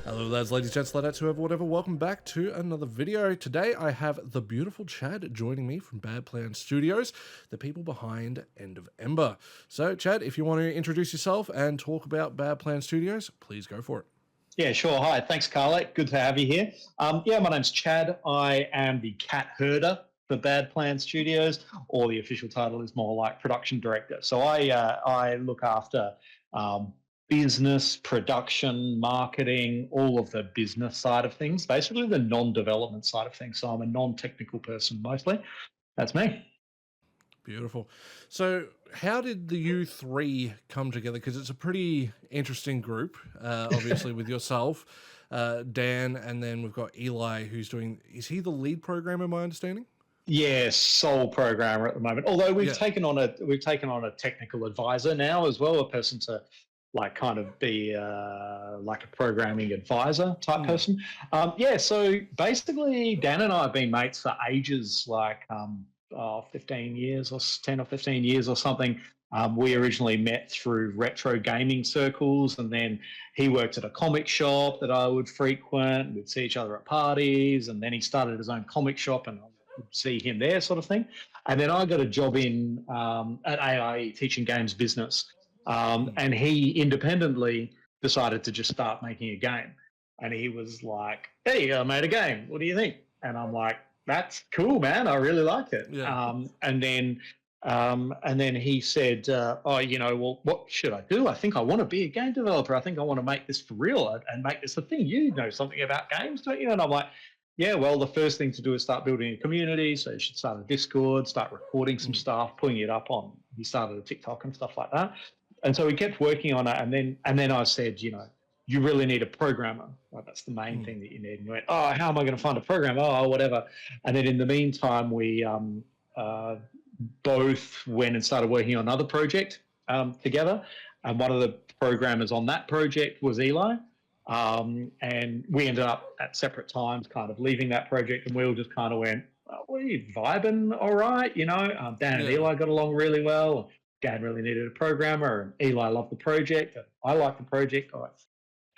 Hello lads, ladies, gents, ladetts, whoever, whatever, welcome back to another video. Today I have the beautiful Chad joining me from Bad Plan Studios, the people behind End of Ember. So Chad, if you want to introduce yourself and talk about Bad Plan Studios, please go for it. Yeah, sure. Hi, thanks, Karlec. Good to have you here. My name's Chad. I am the cat herder for Bad Plan Studios, or the official title is more like production director. So I look after um, business, production, marketing, all of the business side of things, basically the non-development side of things. So I'm a non-technical person mostly. That's me. Beautiful. So how did the U3 come together? Because it's a pretty interesting group, obviously with yourself, Dan, and then we've got Eli who's doing, is he the lead programmer, my understanding? Yeah, sole programmer at the moment. Although we've Yeah. taken on a technical advisor now as well, a person to like kind of be like a programming advisor type person. So basically, Dan and I have been mates for ages, like 15 years or 10 or 15 years or something. We originally met through retro gaming circles, and then he worked at a comic shop that I would frequent. We'd see each other at parties, and then he started his own comic shop, and I would see him there, sort of thing. And then I got a job in at AIE teaching games business, and he independently decided to just start making a game. And he was like, "Hey, I made a game. What do you think?" And I'm like, "That's cool, man. I really like it." Yeah. And then he said, well, what should I do? I think I want to be a game developer. I think I want to make this for real and make this a thing. You know something about games, don't you? And I'm like, yeah, well, the first thing to do is start building a community. So you should start a Discord, start recording some stuff, putting it up on. He started a TikTok and stuff like that. And so we kept working on it. And then I said, you really need a programmer. Right? That's the main thing that you need. And you went, oh, how am I going to find a programmer? Oh, whatever. And then in the meantime, we both went and started working on another project together. And one of the programmers on that project was Eli. And we ended up at separate times kind of leaving that project, and we all just kind of went, we're vibing all right, Dan and Eli got along really well. Dan really needed a programmer, and Eli loved the project, and I liked the project. I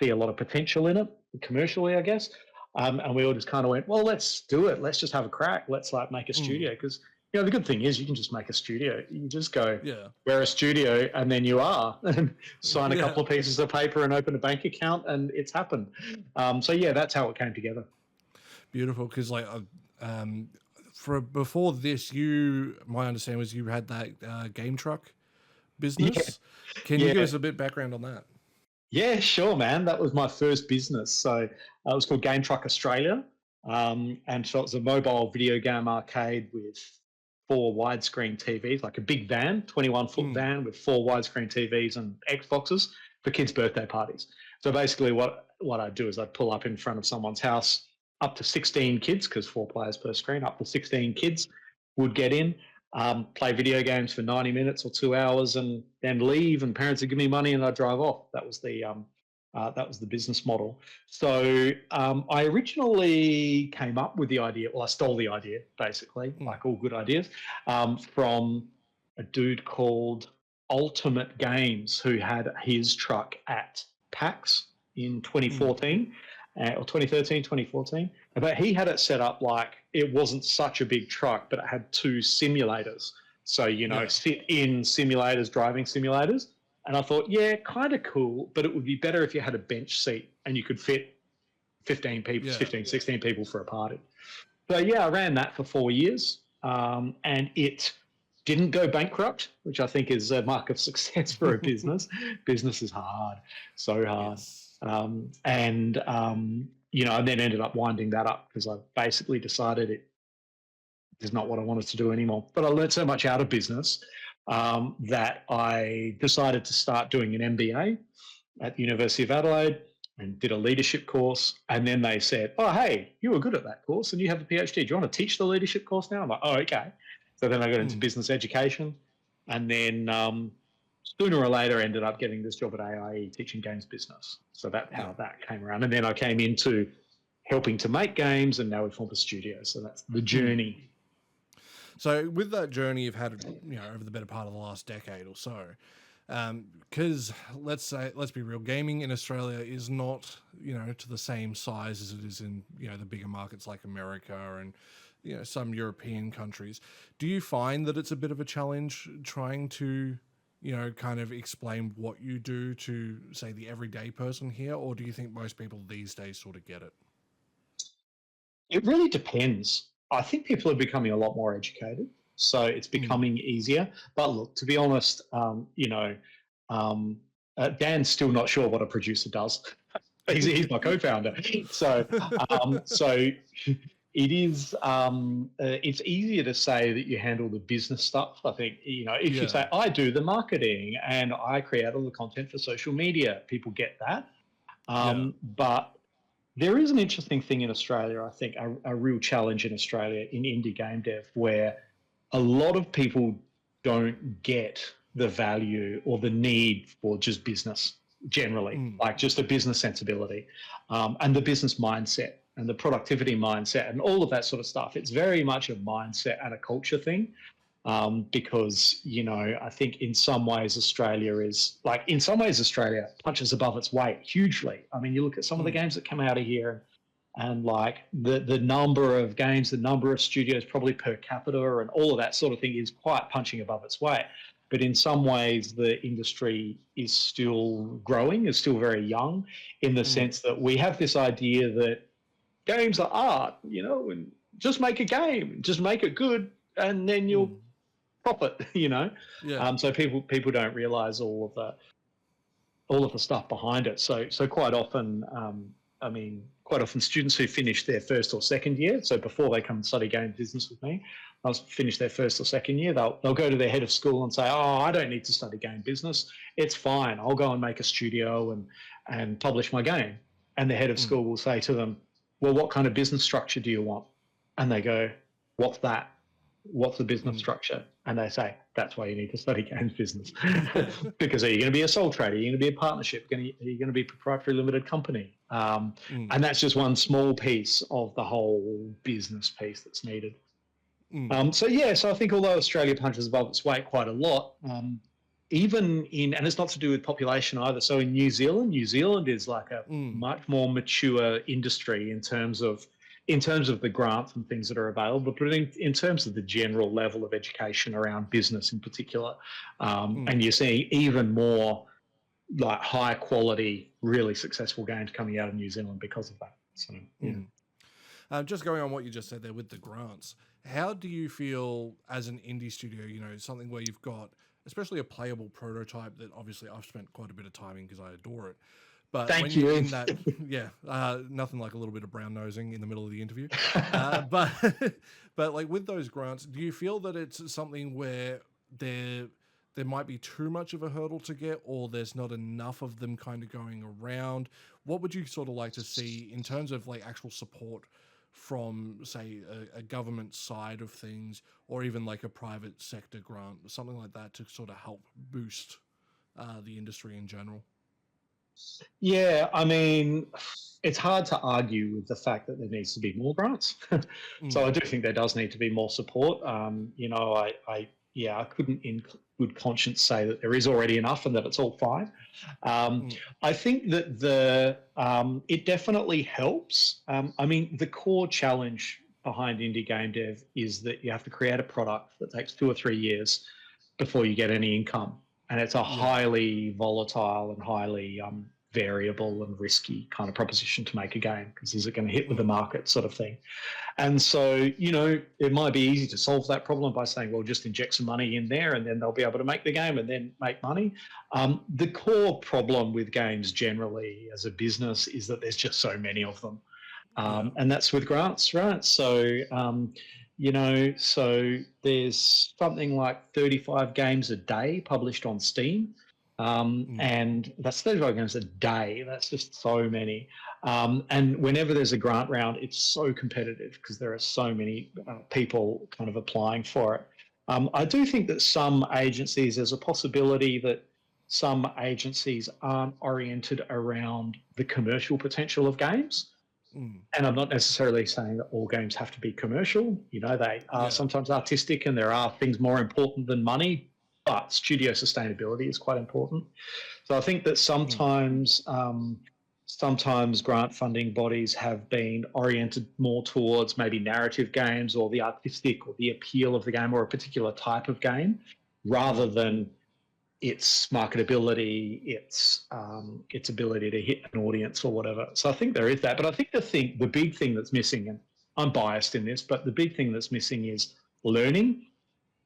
see a lot of potential in it, commercially, I guess. And we all just kind of went, well, let's do it. Let's just have a crack. Let's like make a studio, because the good thing is you can just make a studio. You just go, we're a studio, and then you are, and sign a couple of pieces of paper and open a bank account, and it's happened. That's how it came together. Beautiful, because for before this, my understanding was you had that game truck business. Yeah. Can you give us a bit background on that? Yeah, sure, man. That was my first business. So it was called Game Truck Australia. And so it was a mobile video game arcade with 4 widescreen TVs, like a big van, 21-foot van with 4 widescreen TVs and Xboxes for kids' birthday parties. So basically what I'd do is I'd pull up in front of someone's house, up to 16 kids, because 4 players per screen, up to 16 kids would get in, play video games for 90 minutes or 2 hours, and then leave, and parents would give me money and I'd drive off. That was the business model. So I originally came up with the idea, I stole the idea, basically, like all good ideas, from a dude called Ultimate Games, who had his truck at PAX in 2014, or 2013, 2014. But he had it set up like it wasn't such a big truck, but it had 2 simulators. So, sit in simulators, driving simulators. And I thought, yeah, kind of cool, but it would be better if you had a bench seat and you could fit 15 people, 15, 16 people for a party. So, I ran that for 4 years, and it didn't go bankrupt, which I think is a mark of success for a business. Business is hard, so hard. Yes. And then ended up winding that up because I basically decided it is not what I wanted to do anymore. But I learned so much out of business that I decided to start doing an MBA at the University of Adelaide and did a leadership course. And then they said, oh, hey, you were good at that course and you have a PhD. Do you want to teach the leadership course now? I'm like, oh, okay. So then I got into business education, and then sooner or later ended up getting this job at AIE teaching games business. So that's how that came around. And then I came into helping to make games, and now we formed a studio. So that's the journey. So with that journey you've had, over the better part of the last decade or so, Because let's be real, gaming in Australia is not, to the same size as it is in, the bigger markets like America and, some European countries. Do you find that it's a bit of a challenge trying to, kind of explain what you do to, say, the everyday person here? Or do you think most people these days sort of get it? It really depends. I think people are becoming a lot more educated, so it's becoming easier. But look, to be honest, um, Dan's still not sure what a producer does. He's my co-founder, so it is. It's easier to say that you handle the business stuff. I think if you say I do the marketing and I create all the content for social media, people get that. But there is an interesting thing in Australia, I think, a real challenge in Australia in indie game dev, where a lot of people don't get the value or the need for just business generally, like just a business sensibility and the business mindset and the productivity mindset and all of that sort of stuff. It's very much a mindset and a culture thing. Because I think in some ways Australia punches above its weight hugely. I mean, you look at some of the games that come out of here, and like the number of games, the number of studios, probably per capita, and all of that sort of thing is quite punching above its weight. But in some ways, the industry is still growing, is still very young, in the sense that we have this idea that games are art, and just make a game, just make it good, and then you'll profit, So people don't realize all of the stuff behind it. So quite often, students who finish their first or second year, so before they come and study game business with me, they'll finish their first or second year, they'll go to their head of school and say, oh, I don't need to study game business. It's fine. I'll go and make a studio and publish my game. And the head of school will say to them, well, what kind of business structure do you want? And they go, what's that? What's the business structure? And they say, that's why you need to study games business. Because are you going to be a sole trader? Are you going to be a partnership? Are you going to be a proprietary limited company? And that's just one small piece of the whole business piece that's needed. So I think although Australia punches above its weight quite a lot, and it's not to do with population either. So in New Zealand is like a much more mature industry in terms of the grants and things that are available, but in terms of the general level of education around business in particular. And you're seeing even more like high quality, really successful games coming out of New Zealand because of that. So, just going on what you just said there with the grants, how do you feel as an indie studio, something where you've got, especially a playable prototype that obviously I've spent quite a bit of time in because I adore it. But thank you. In that, nothing like a little bit of brown nosing in the middle of the interview. But like with those grants, do you feel that it's something where there might be too much of a hurdle to get, or there's not enough of them kind of going around? What would you sort of like to see in terms of like actual support from, say, a government side of things, or even like a private sector grant, something like that, to sort of help boost the industry in general? Yeah, I mean, it's hard to argue with the fact that there needs to be more grants. So I do think there does need to be more support. I couldn't in good conscience say that there is already enough and that it's all fine. I think that it definitely helps. The core challenge behind indie game dev is that you have to create a product that takes 2 or 3 years before you get any income. And it's a highly volatile and highly variable and risky kind of proposition to make a game, because is it going to hit with the market sort of thing? And so, it might be easy to solve that problem by saying, well, just inject some money in there and then they'll be able to make the game and then make money. The core problem with games generally as a business is that there's just so many of them. And that's with grants, right? So, so there's something like 35 games a day published on Steam. And that's 35 games a day. That's just so many. And whenever there's a grant round, it's so competitive because there are so many people kind of applying for it. I do think that some agencies, there's a possibility that some agencies aren't oriented around the commercial potential of games. And I'm not necessarily saying that all games have to be commercial. They are sometimes artistic, and there are things more important than money. but studio sustainability is quite important. So I think that sometimes grant funding bodies have been oriented more towards maybe narrative games or the artistic or the appeal of the game or a particular type of game, rather than its marketability, its ability to hit an audience or whatever. So I think there is that. But I think the big thing that's missing, and I'm biased in this, but the big thing that's missing is learning,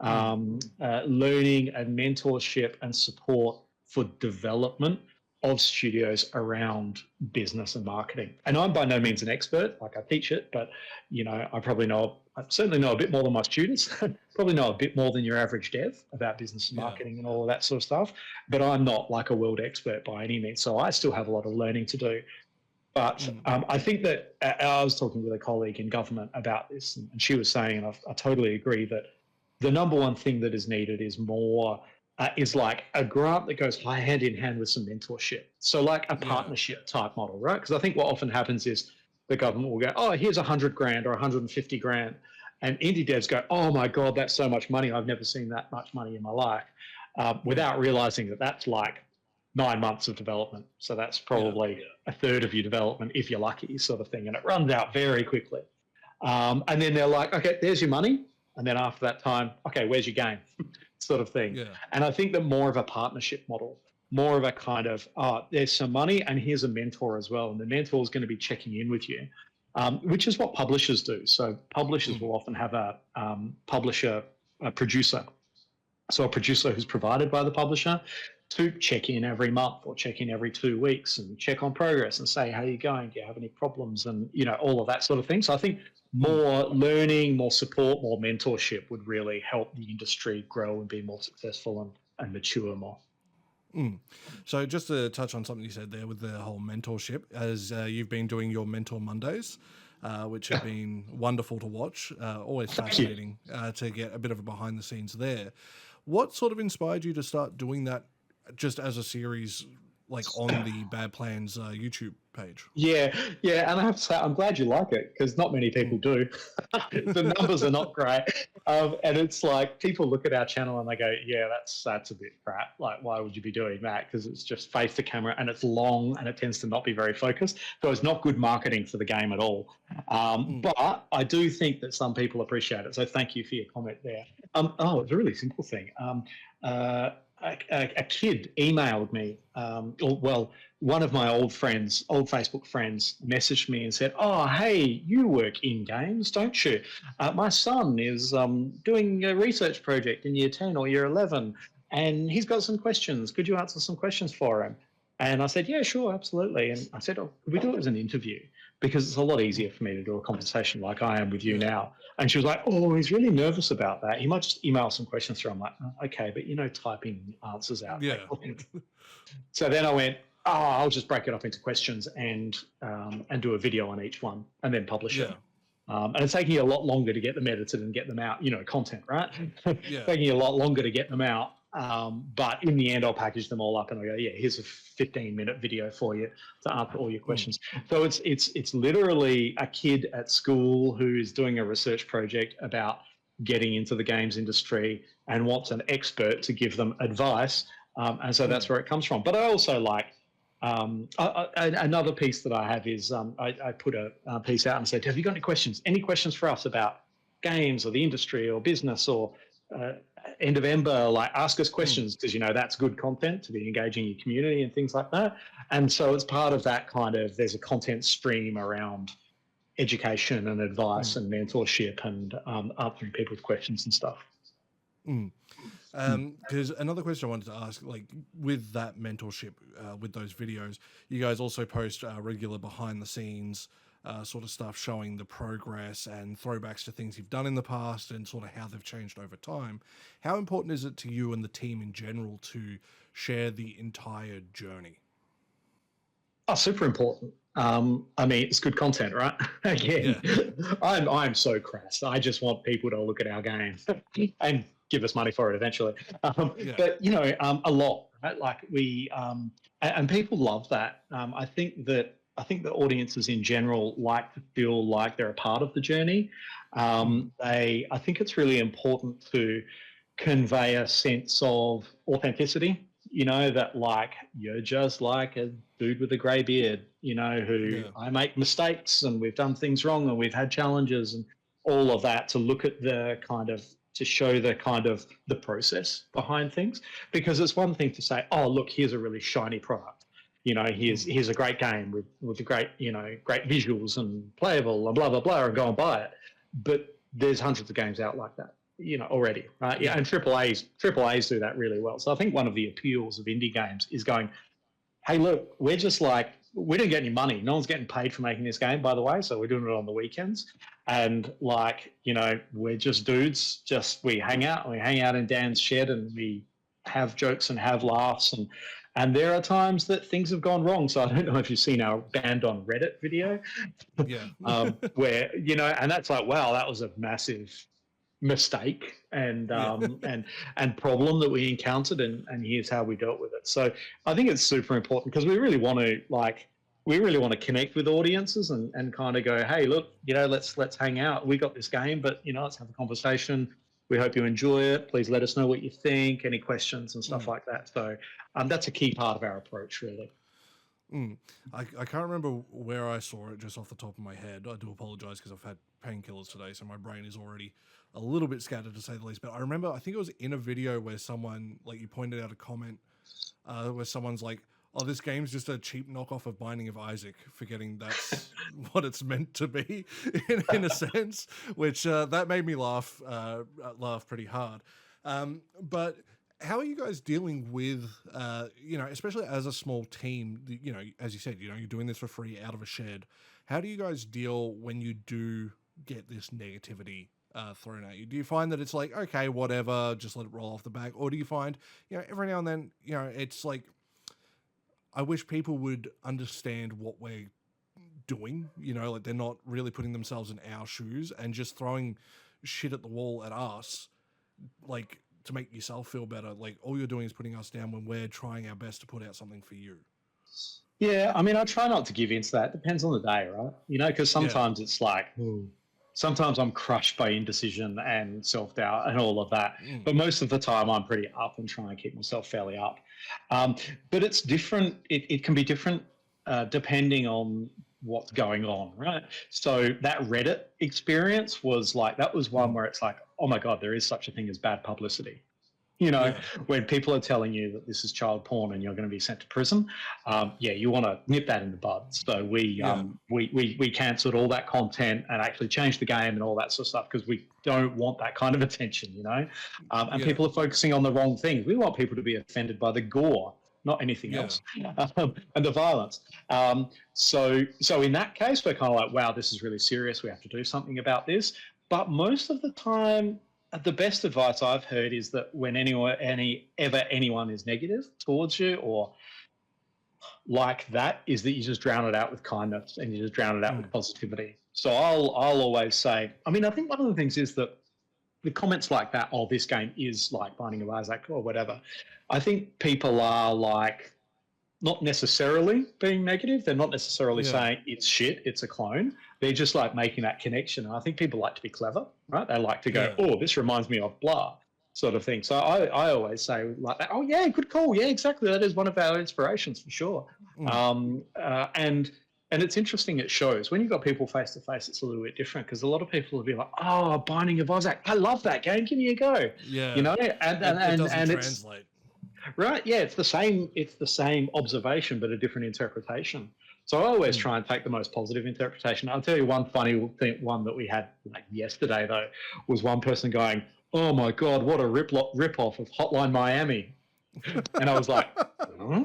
learning and mentorship and support for development of studios around business and marketing. And I'm by no means an expert, like I teach it, but I certainly know a bit more than my students, probably know a bit more than your average dev about business and marketing and all of that sort of stuff. But I'm not like a world expert by any means. So I still have a lot of learning to do. But I think that I was talking with a colleague in government about this, and she was saying, and I totally agree, that the number one thing that is needed is more is like a grant that goes hand in hand with some mentorship. So like a partnership type model, right? Because I think what often happens is the government will go, oh, here's 100 grand or 150 grand. And indie devs go, oh my God, that's so much money. I've never seen that much money in my life, without realizing that that's like 9 months of development. So that's probably a third of your development if you're lucky, sort of thing. And it runs out very quickly. And then they're like, okay, there's your money. And then after that time, okay, where's your game? Sort of thing. Yeah. And I think that more of a partnership model, more of a kind of, there's some money and here's a mentor as well. And the mentor is going to be checking in with you, which is what publishers do. So publishers will often have a producer. So a producer who's provided by the publisher to check in every month or check in every 2 weeks and check on progress and say, how are you going? Do you have any problems? And, all of that sort of thing. So I think more learning, more support, more mentorship would really help the industry grow and be more successful and mature more. So just to touch on something you said there with the whole mentorship, as you've been doing your Mentor Mondays, which have been wonderful to watch, always fascinating to get a bit of a behind the scenes there. What sort of inspired you to start doing that just as a series, like on the Bad Plans YouTube page? Yeah, and I have to say, I'm glad you like it, because not many people do. The numbers are not great, and it's like people look at our channel and they go, "Yeah, that's a bit crap. Like, why would you be doing that? Because it's just face to camera and it's long and it tends to not be very focused. So it's not good marketing for the game at all. But I do think that some people appreciate it. So thank you for your comment there. It's a really simple thing. A kid emailed me, one of my old Facebook friends messaged me and said, oh, hey, you work in games, don't you? My son is doing a research project in year 10 or year 11, and he's got some questions. Could you answer some questions for him? And I said, yeah, sure, absolutely. And I said, could we do it as an interview? Because it's a lot easier for me to do a conversation like I am with you now. And she was like, oh, he's really nervous about that. He might just email some questions through. I'm like, okay, but typing answers out. Yeah. So then I went, I'll just break it up into questions and do a video on each one and then publish it. And it's taking a lot longer to get them edited and get them out, content, right? Taking a lot longer to get them out. But in the end, I'll package them all up and I go, here's a 15-minute video for you to answer all your questions. So it's literally a kid at school who is doing a research project about getting into the games industry and wants an expert to give them advice. And so that's where it comes from. But I also like, another piece that I have is I put a piece out and said, have you got any questions? Any questions for us about games or the industry or business or End of Ember? Like, ask us questions, because that's good content to be engaging your community and things like that. And so it's part of that kind of, there's a content stream around education and advice and mentorship and answering people's questions and stuff. Because another question I wanted to ask, like with that mentorship, with those videos, you guys also post regular behind the scenes sort of stuff showing the progress and throwbacks to things you've done in the past and sort of how they've changed over time. How important is it to you and the team in general to share the entire journey? Oh, super important. I mean, it's good content, right? Again, I'm so crass. I just want people to look at our game and give us money for it eventually. But a lot, right? Like and people love that. I think the audiences in general like to feel like they're a part of the journey. I think it's really important to convey a sense of authenticity. That like you're just like a dude with a grey beard. Who Yeah. I make mistakes and we've done things wrong and we've had challenges and all of that, to look at the kind of, to show the kind of the process behind things. Because it's one thing to say, oh look, here's a really shiny product, here's a great game with a great, great visuals and playable and blah blah blah, and go and buy it. But there's hundreds of games out like that, already, right? Yeah, and triple A's do that really well. So I think one of the appeals of indie games is going, hey, look, we're just like, we don't get any money. No one's getting paid for making this game, by the way. So we're doing it on the weekends. And like, we're just dudes. We hang out in Dan's shed and we have jokes and have laughs. And there are times that things have gone wrong. So I don't know if you've seen our Banned on Reddit video. Yeah. Where, and that's like, wow, that was a massive mistake and problem that we encountered, and here's how we dealt with it. So I think it's super important, because we really want to connect with audiences and kind of go, hey, look, let's hang out. We got this game, but let's have a conversation. We hope you enjoy it. Please let us know what you think, any questions and stuff like that. So that's a key part of our approach, really. I can't remember where I saw it just off the top of my head. I do apologize because I've had painkillers today, so my brain is already a little bit scattered, to say the least. But I remember, I think it was in a video where someone, like, you pointed out a comment where someone's like, oh, this game's just a cheap knockoff of Binding of Isaac, forgetting that's what it's meant to be in a sense, which that made me laugh pretty hard. But how are you guys dealing with, especially as a small team, as you said, you're doing this for free out of a shed. How do you guys deal when you do get this negativity thrown at you? Do you find that it's like, okay, whatever, just let it roll off the back? Or do you find, every now and then, it's like, I wish people would understand what we're doing, like they're not really putting themselves in our shoes and just throwing shit at the wall at us, like, to make yourself feel better. Like, all you're doing is putting us down when we're trying our best to put out something for you. Yeah, I mean, I try not to give in to that. Depends on the day, right? Because sometimes it's like, sometimes I'm crushed by indecision and self-doubt and all of that. But most of the time I'm pretty up and trying to keep myself fairly up. But it's different. It can be different depending on what's going on, right? So that Reddit experience was like, that was one where it's like, oh my God, there is such a thing as bad publicity. When people are telling you that this is child porn and you're going to be sent to prison, you want to nip that in the bud. So we cancelled all that content and actually changed the game and all that sort of stuff, because we don't want that kind of attention, and people are focusing on the wrong things. We want people to be offended by the gore, not anything else, and the violence. So in that case, we're kind of like, wow, this is really serious. We have to do something about this. But most of the time, the best advice I've heard is that when anyone is negative towards you or like that, is that you just drown it out with kindness and you just drown it out with positivity. So I'll always say, I mean, I think one of the things is that the comments like that, oh, this game is like Binding of Isaac or whatever, I think people are like, not necessarily being negative. They're not necessarily saying it's shit, it's a clone. They're just like making that connection. And I think people like to be clever, right? They like to go, oh, this reminds me of blah, sort of thing. So I always say like, oh yeah, good call. Yeah, exactly. That is one of our inspirations for sure. And it's interesting, it shows. When you've got people face to face, it's a little bit different, because a lot of people will be like, oh, Binding of Isaac, I love that game. Give me a go. Yeah. And it doesn't it's translate. Right, yeah, it's the same observation, but a different interpretation. So I always try and take the most positive interpretation. I'll tell you one funny one that we had like yesterday, though, was one person going, oh my God, what a rip-off of Hotline Miami. And I was like, huh?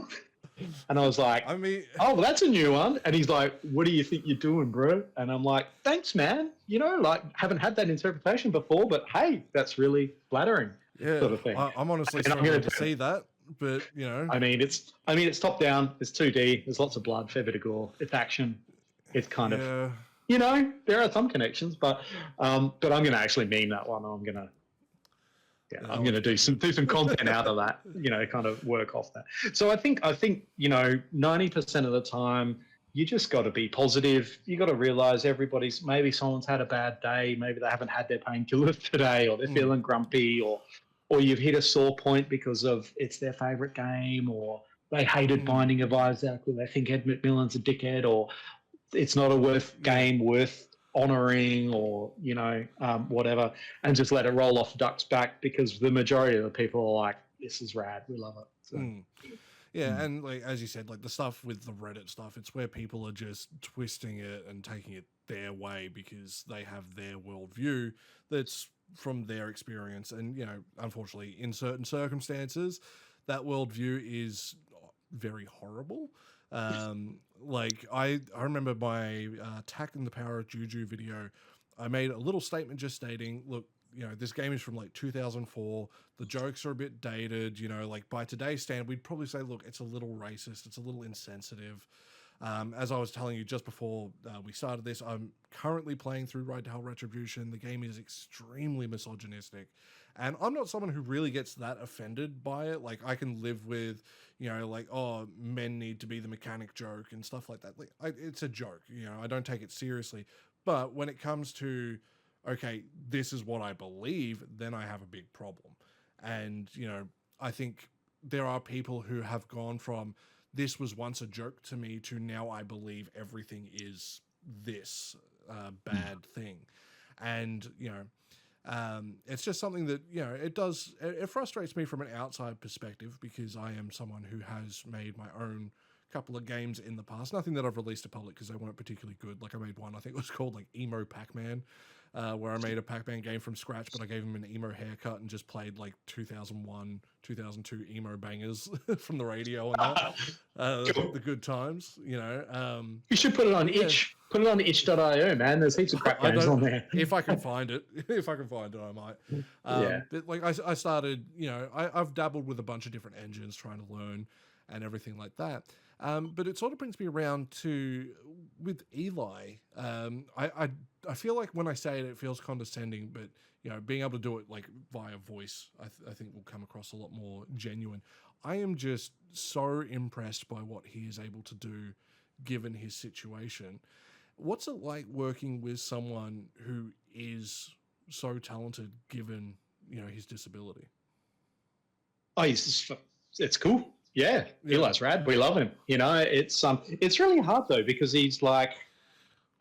And I was like, oh, well, that's a new one. And he's like, what do you think you're doing, bro? And I'm like, thanks, man. Like, haven't had that interpretation before, but hey, that's really flattering. Yeah, sort of thing. I'm honestly struggling to see that, but I mean, it's top down. It's 2D. There's lots of blood, fair bit of gore. It's action. It's kind of, there are some connections, but I'm going to actually meme that one. I'm going to do some content out of that. Kind of work off that. So I think 90% of the time, you just got to be positive. You got to realize maybe someone's had a bad day. Maybe they haven't had their painkillers today, or they're feeling grumpy, or or you've hit a sore point because of it's their favorite game, or they hated Binding of Isaac, or they think Ed McMillan's a dickhead, or it's not a game worth honoring, or whatever, and just let it roll off the duck's back, because the majority of the people are like, this is rad, we love it. So. Yeah, and like as you said, like the stuff with the Reddit stuff, it's where people are just twisting it and taking it their way because they have their worldview that's from their experience. And, unfortunately, in certain circumstances, that worldview is very horrible. Like I remember my Tack and the Power of Juju video. I made a little statement just stating, look, this game is from like 2004. The jokes are a bit dated. Like by today's standard, we'd probably say, look, it's a little racist. It's a little insensitive. As I was telling you just before we started this, I'm currently playing through Ride to Hell Retribution. The game is extremely misogynistic. And I'm not someone who really gets that offended by it. Like I can live with, like, oh, men need to be the mechanic joke and stuff like that. Like it's a joke. I don't take it seriously. But when it comes to, okay, this is what I believe, then I have a big problem. And, I think there are people who have gone from this was once a joke to me to now I believe everything is this bad thing. And, it's just something that, it frustrates me from an outside perspective because I am someone who has made my own couple of games in the past. Nothing that I've released to public because they weren't particularly good. Like I made one, I think it was called like Emo Pac-Man, where I made a Pac-Man game from scratch, but I gave him an emo haircut and just played like 2001, 2002 emo bangers from the radio and that. Cool. The good times, You should put it on itch. Put it on itch.io, man. There's heaps of crap games on there. If I can find it, I might. But like I started, I've dabbled with a bunch of different engines trying to learn and everything like that. But it sort of brings me around to with Eli. I feel like when I say it, it feels condescending, but being able to do it like via voice, I think will come across a lot more genuine. I am just so impressed by what he is able to do, given his situation. What's it like working with someone who is so talented, given his disability? Oh, it's cool. Yeah, Eli's rad. We love him. It's really hard though because he's like,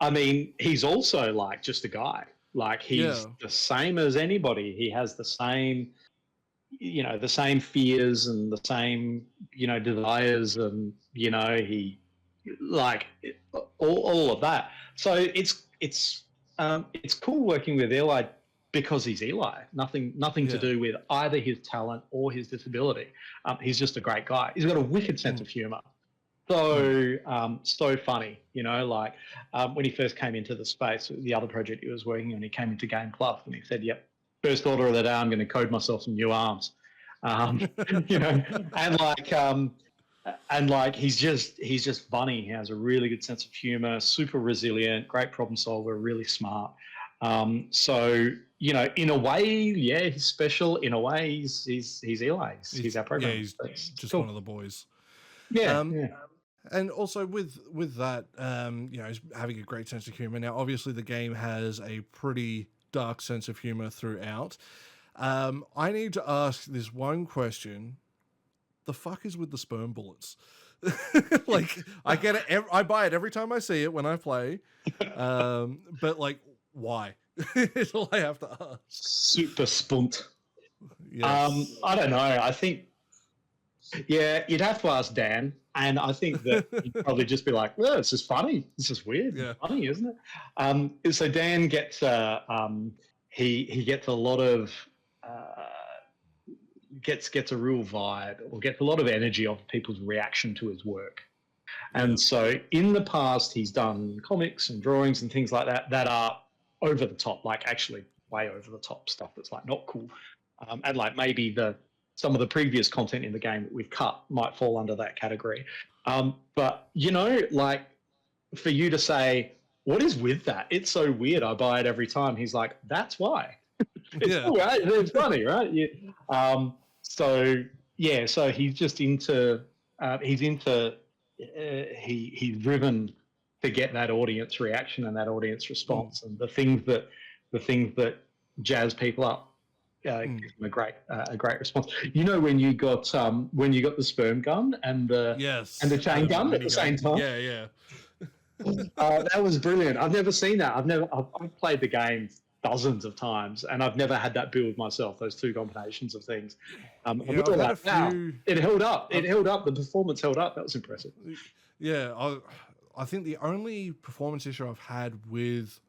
I mean, he's also like just a guy. Like he's the same as anybody. He has the same, the same fears and the same, desires, and he like all of that. So it's cool working with Eli because he's Eli. Nothing to do with either his talent or his disability. He's just a great guy. He's got a wicked sense of humor. So funny, like when he first came into the space, the other project he was working on, he came into Game Club and he said, yep, first order of the day, I'm going to code myself some new arms. And like he's just funny. He has a really good sense of humor, super resilient, great problem solver, really smart. So in a way, he's special. In a way, he's Eli. He's our program. Yeah, he's just cool. One of the boys. Yeah. And also with that, he's having a great sense of humor. Now, obviously, the game has a pretty dark sense of humor throughout. I need to ask this one question: the fuck is with the sperm bullets? Like, I get it. I buy it every time I see it when I play. But like, why? Is all I have to ask. Super spunt. Yes. I don't know. I think, you'd have to ask Dan, and I think that he'd probably just be like, "Well, it's just funny. It's just weird. Yeah. It's funny, isn't it?" So Dan gets he gets a lot of gets a real vibe, or gets a lot of energy off people's reaction to his work. And so in the past, he's done comics and drawings and things like that are over the top, like actually way over the top stuff that's like not cool. And like maybe some of the previous content in the game that we've cut might fall under that category. But, like for you to say, what is with that? It's so weird. I buy it every time. He's like, that's why. It's cool, right? It's funny, right? Yeah. So he's just into, he's driven to get that audience reaction and that audience response, and the things that jazz people up. Mm. give them a great response. You know, when you got the sperm gun and the Yes, chain gun at the same minigun. time. Yeah, yeah. That was brilliant. I've never seen that. I've played the game dozens of times, and I've never had that build myself. Those two combinations of things. And we Yeah, were I've had a like, wow, few. it held up. It I've, held up. The performance held up. That was impressive. yeah, I think the only performance issue I've had with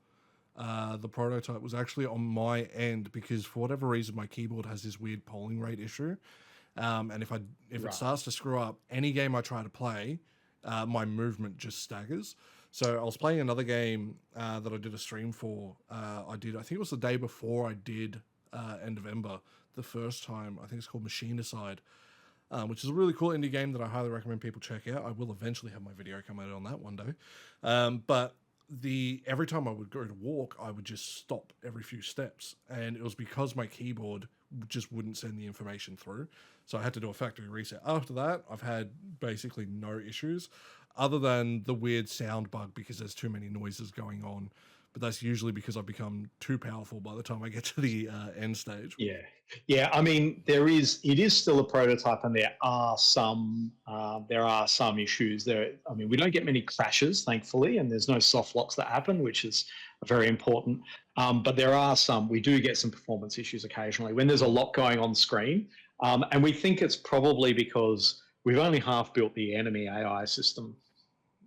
the prototype was actually on my end because for whatever reason my keyboard has this weird polling rate issue, and if it Right. starts to screw up any game I try to play, my movement just staggers. So I was playing another game that I did a stream for. I think it was the day before I did End of Ember the first time. I think it's called Machinicide, which is a really cool indie game that I highly recommend people check out. I will eventually have my video come out on that one day. But every time I would go to walk, I would just stop every few steps, and it was because my keyboard just wouldn't send the information through. So I had to do a factory reset. After that, I've had basically no issues, other than the weird sound bug because there's too many noises going on. But that's usually because I've become too powerful by the time I get to the end stage. Yeah. I mean, it is still a prototype, and there are some issues there. I mean, we don't get many crashes, thankfully, and there's no soft locks that happen, which is very important. But there are some. We do get some performance issues occasionally when there's a lot going on screen, and we think it's probably because we've only half built the enemy AI system.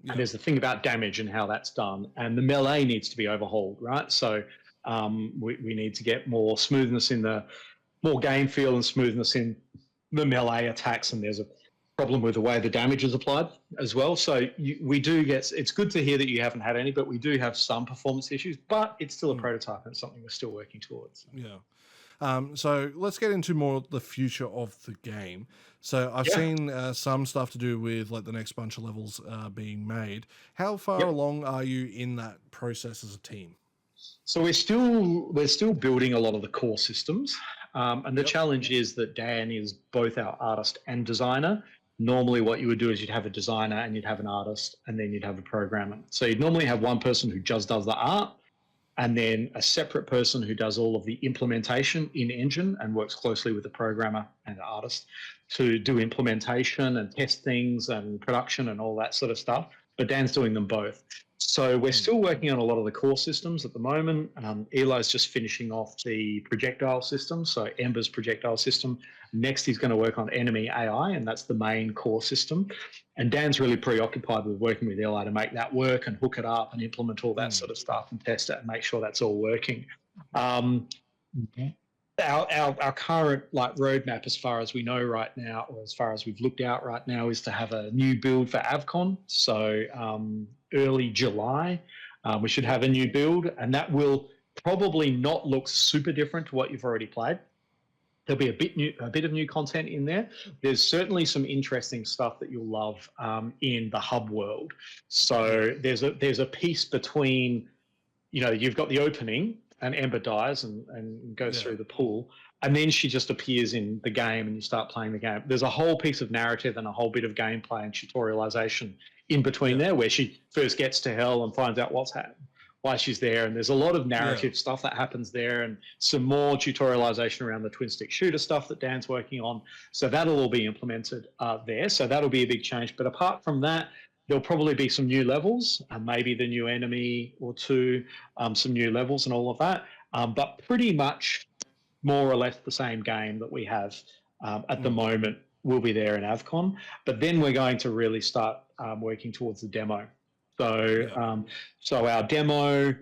Yeah. And there's the thing about damage and how that's done, and the melee needs to be overhauled, right? So we need to get more smoothness more game feel and smoothness in the melee attacks, and there's a problem with the way the damage is applied as well. So we do get. It's good to hear that you haven't had any, but we do have some performance issues. But it's still a prototype, and it's something we're still working towards. Yeah. So let's get into more the future of the game. So I've seen some stuff to do with like the next bunch of levels being made. How far along are you in that process as a team? So we're still building a lot of the core systems, and the challenge is that Dan is both our artist and designer. Normally, what you would do is you'd have a designer and you'd have an artist, and then you'd have a programmer. So you'd normally have one person who just does the art, and then a separate person who does all of the implementation in engine and works closely with the programmer and the artist to do implementation and test things and production and all that sort of stuff. But Dan's doing them both. So we're still working on a lot of the core systems at the moment. Eli's just finishing off the projectile system, so Ember's projectile system. Next, he's going to work on enemy AI, and that's the main core system. And Dan's really preoccupied with working with Eli to make that work and hook it up and implement all that sort of stuff and test it and make sure that's all working. Our current roadmap, as far as we know right now, or as far as we've looked out right now, is to have a new build for Avcon. So early July, we should have a new build, and that will probably not look super different to what you've already played. There'll be a bit of new content in there. There's certainly some interesting stuff that you'll love in the hub world. So there's a piece between, you've got the opening and Ember dies and goes through the pool, and then she just appears in the game and you start playing the game. There's a whole piece of narrative and a whole bit of gameplay and tutorialization in between there where she first gets to hell and finds out why she's there, and there's a lot of narrative stuff that happens there, and some more tutorialization around the twin stick shooter stuff that Dan's working on. So that'll all be implemented there. So that'll be a big change. But apart from that, there'll probably be some new levels, maybe the new enemy or two, some new levels and all of that. But pretty much more or less the same game that we have at the moment will be there in Avcon. But then we're going to really start working towards the demo. So our demo,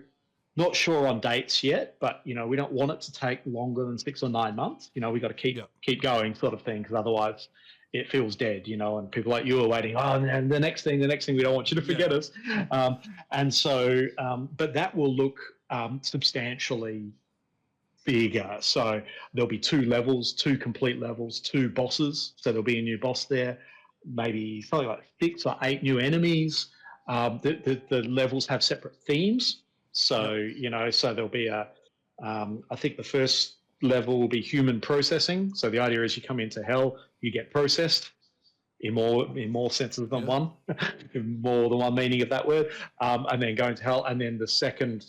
not sure on dates yet, but we don't want it to take longer than 6 or 9 months. We got to keep going, sort of thing, because otherwise it feels dead. And people like you are waiting. Oh, and the next thing, we don't want you to forget us. And so, but that will look substantially bigger. So there'll be 2 levels, 2 complete levels, 2 bosses. So there'll be a new boss there, maybe something like 6 or 8 new enemies. The levels have separate themes, so so there'll be I think the first level will be human processing. So the idea is you come into hell, you get processed in more senses than one, more than one meaning of that word, and then go into hell. And then the second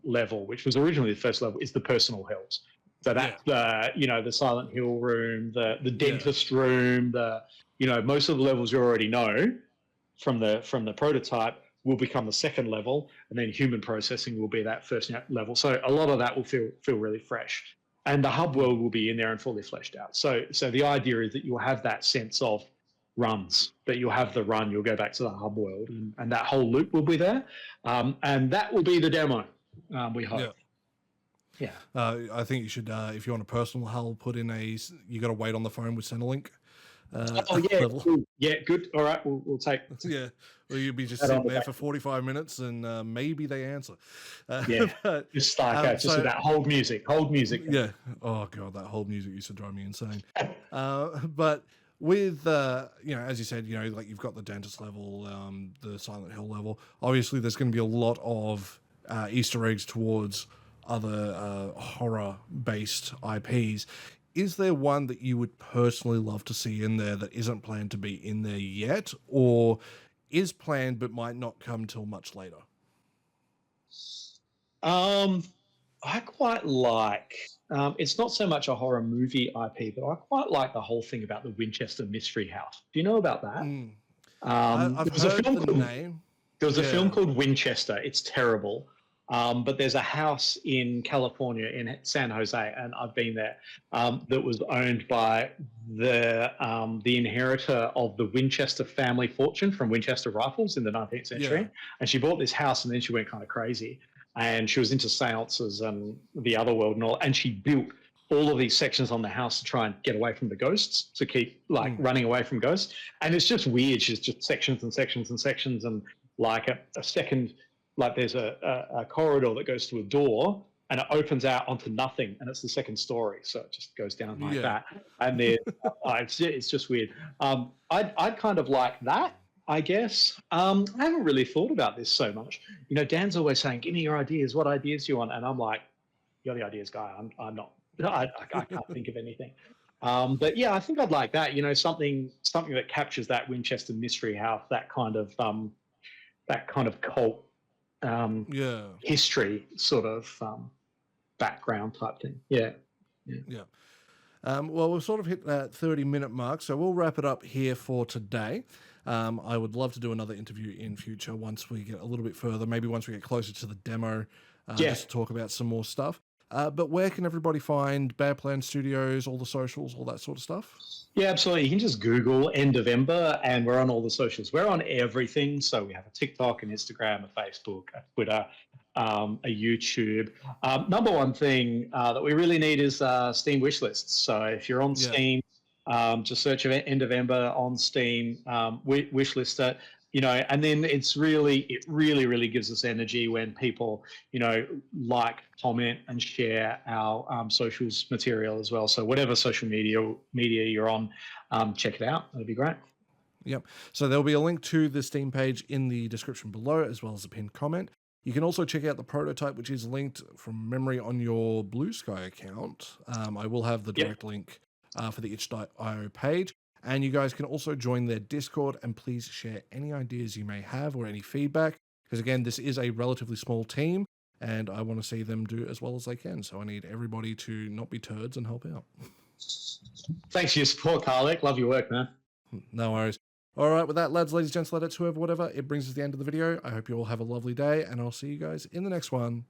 level, which was originally the first level, is the personal hells. So that's the Silent Hill room, the dentist room, most of the levels you already know from the prototype will become the second level, and then human processing will be that first level. So a lot of that will feel really fresh, and the hub world will be in there and fully fleshed out. So the idea is that you'll have that sense of runs, that you'll have the run, you'll go back to the hub world, and that whole loop will be there, and that will be the demo. We hope. Yeah. I think you should, if you want a personal hull, put in you got to wait on the phone with Centrelink. Level. Cool. Yeah, good. All right, we'll take. Yeah, well, you'll be just sitting there for 45 minutes, and maybe they answer. But, just like just that hold music. Yeah. Oh god, that hold music used to drive me insane. But with as you said, like you've got the dentist level, the Silent Hill level. Obviously, there's going to be a lot of Easter eggs towards other horror-based IPs. Is there one that you would personally love to see in there that isn't planned to be in there yet, or is planned but might not come till much later? I quite like. It's not so much a horror movie IP, but I quite like the whole thing about the Winchester Mystery House. Do you know about that? I've heard the name. There was a film called Winchester. It's terrible. But there's a house in California, in San Jose, and I've been there, that was owned by the inheritor of the Winchester family fortune from Winchester rifles in the 19th century. Yeah. And she bought this house, and then she went kind of crazy. And she was into seances and the other world and all. And she built all of these sections on the house to try and get away from the ghosts, to keep running away from ghosts. And it's just weird. She's just sections and sections and sections, and like a second. Like there's a corridor that goes to a door and it opens out onto nothing, and it's the second story. So it just goes down like that. And then it's just weird. I'd kind of like that, I guess. I haven't really thought about this so much. Dan's always saying, give me your ideas. What ideas do you want? And I'm like, you're the ideas guy. I'm not. I can't think of anything. But yeah, I think I'd like that. Something that captures that Winchester Mystery House, that kind of cult history sort of background type thing. Yeah. Well, we've sort of hit that 30-minute mark, so we'll wrap it up here for today. I would love to do another interview in future once we get a little bit further, maybe once we get closer to the demo, just to talk about some more stuff. But where can everybody find Bad Plan Studios, all the socials, all that sort of stuff? Yeah, absolutely. You can just Google End of Ember, and we're on all the socials. We're on everything. So we have a TikTok, an Instagram, a Facebook, a Twitter, a YouTube. Number one thing that we really need is Steam wishlists. So if you're on Steam, just search End of Ember on Steam, wishlist it. And then it really gives us energy when people, like, comment and share our socials material as well. So whatever social media you're on, check it out. That'd be great. Yep. So there'll be a link to the Steam page in the description below, as well as a pinned comment. You can also check out the prototype, which is linked from memory on your Blue Sky account. I will have the direct link for the itch.io page. And you guys can also join their Discord, and please share any ideas you may have or any feedback. Because again, this is a relatively small team, and I want to see them do as well as they can. So I need everybody to not be turds and help out. Thanks for your support, Karlec. Love your work, man. No worries. All right, with that, lads, ladies, gents, ladetts, whoever, whatever, it brings us to the end of the video. I hope you all have a lovely day, and I'll see you guys in the next one.